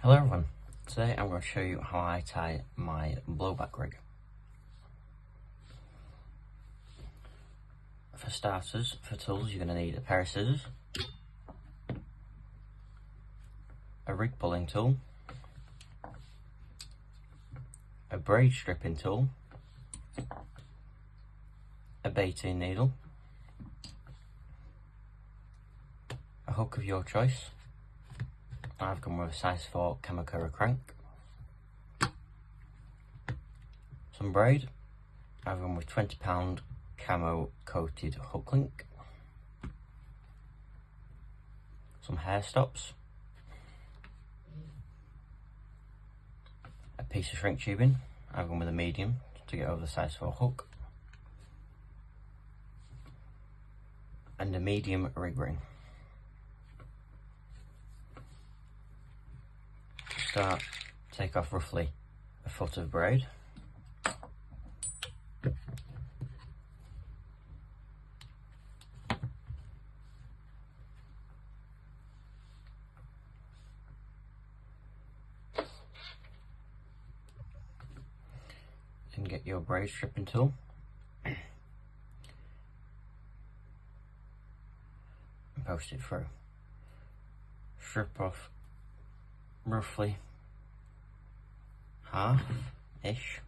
Hello everyone, today I'm going to show you how I tie my blowback rig. For starters, for tools you're going to need a pair of scissors, a rig pulling tool, a braid stripping tool, a baiting needle, a hook of your choice. I've gone with a size 4 Kamakura crank. Some braid. I've gone with £20 camo coated hook link. Some hair stops. A piece of shrink tubing. I've gone with a medium to get over the size 4 hook. And a medium rig ring. Start, take off roughly a foot of braid. Then get your braid stripping tool. And post it through. Strip off roughly half-ish.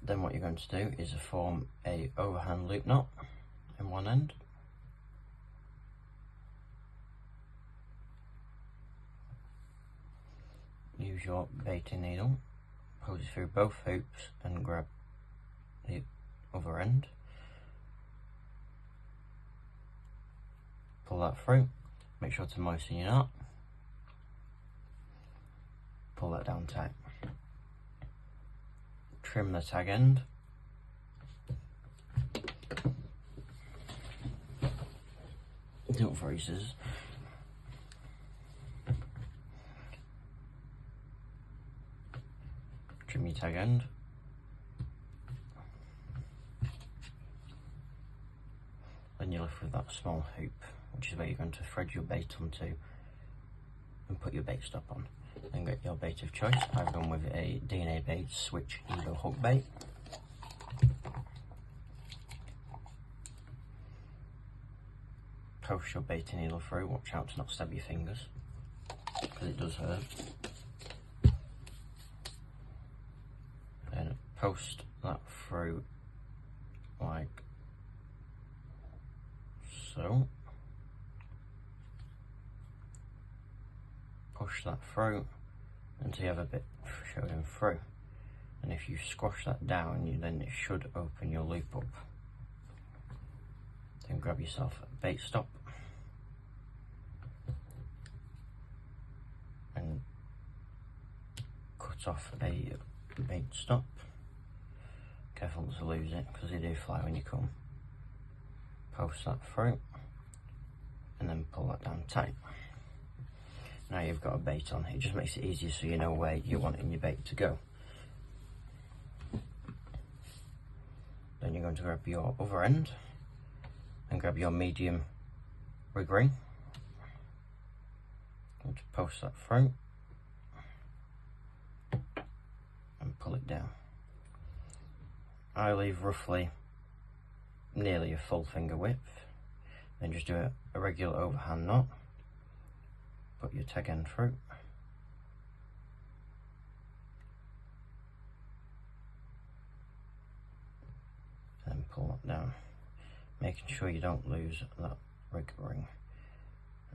Then what you're going to do is form a overhand loop knot in one end. Use your baiting needle, pose it through both hoops and grab the other end. Pull that through, make sure to moisten your knot. Pull that down tight. Trim the tag end. Don't throw your scissors. Trim your tag end. Then you're left with that small hoop, which is where you're going to thread your bait onto and put your bait stop on. Then get your bait of choice. I've gone with a DNA bait switch Evo hook bait. Post your baiting needle through, watch out to not stab your fingers, because it does hurt. Then post that through like so. Push that through until you have a bit showing through, and if you squash that down, then it should open your loop up. Then grab yourself a bait stop and cut off a bait stop. Careful not to lose it, because they do fly when you come. Post that through and then pull that down tight. Now you've got a bait on. It just makes it easier so you know where you're wanting your bait to go. Then you're going to grab your other end and grab your medium rig ring. Going to post that through and pull it down. I leave roughly nearly a full finger width. Then just do a regular overhand knot. Put your tag end through. And pull that down, making sure you don't lose that rig ring.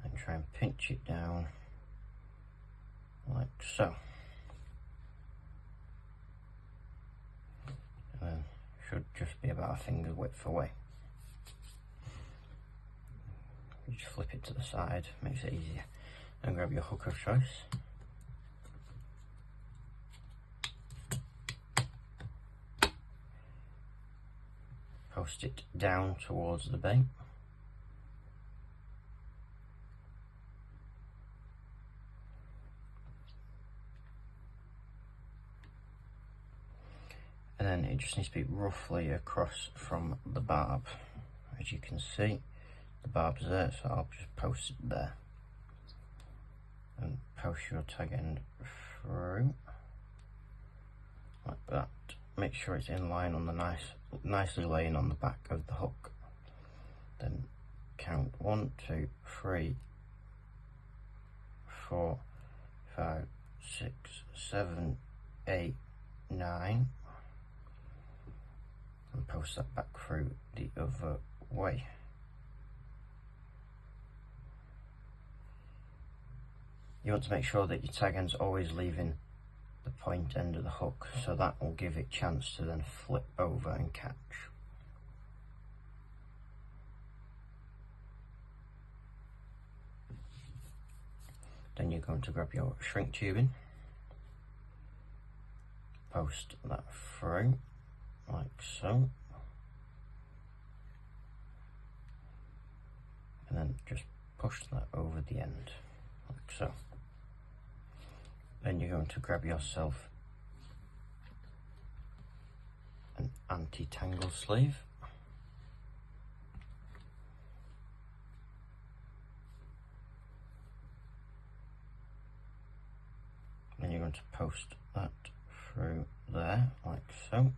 And try and pinch it down like so. And then should just be about a finger width away. You just flip it to the side, makes it easier. Then grab your hook of choice post it down towards the bait. And then it just needs to be roughly across from the barb. As you can see, the barb's there, so I'll just post it there. And post your tag end through, like that. Make sure it's in line on the nicely laying on the back of the hook. Then count 1, 2, 3, 4, 5, 6, 7, 8, 9. And post that back through the other way. You want to make sure that your tag end's always leaving the point end of the hook, so that will give it a chance to then flip over and catch. Then you're going to grab your shrink tubing, post that through like so, and then just push that over the end like so. Then you're going to grab yourself an anti-tangle sleeve, then you're going to post that through there like so.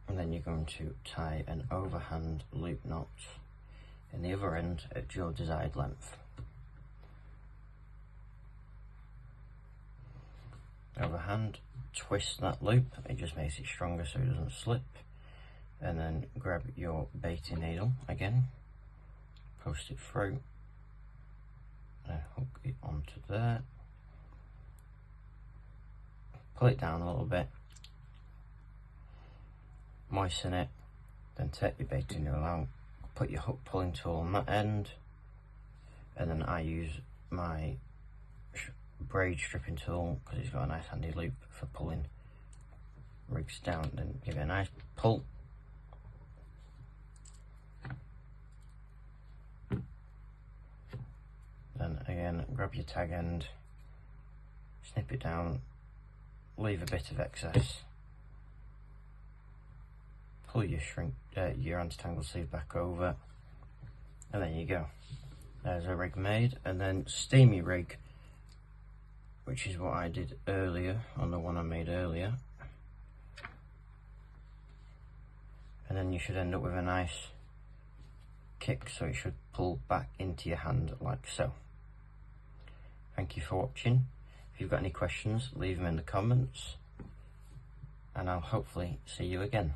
And then you're going to tie an overhand loop knot in the other end at your desired length. Overhand, twist that loop, it just makes it stronger so it doesn't slip. And then grab your baiting needle again, post it through, and hook it onto there. Pull it down a little bit, moisten it, then take your baiting needle out, put your hook pulling tool on that end, and then I use my braid stripping tool because it's got a nice handy loop for pulling rigs down. Then give it a nice pull, then again grab your tag end, snip it down, leave a bit of excess, pull your your anti-tangle sleeve back over, and there you go. There's a rig made. And then steam your rig, which is what I did earlier on the one I made earlier. And then you should end up with a nice kick, so it should pull back into your hand like so. Thank you for watching. If you've got any questions, leave them in the comments, and I'll hopefully see you again.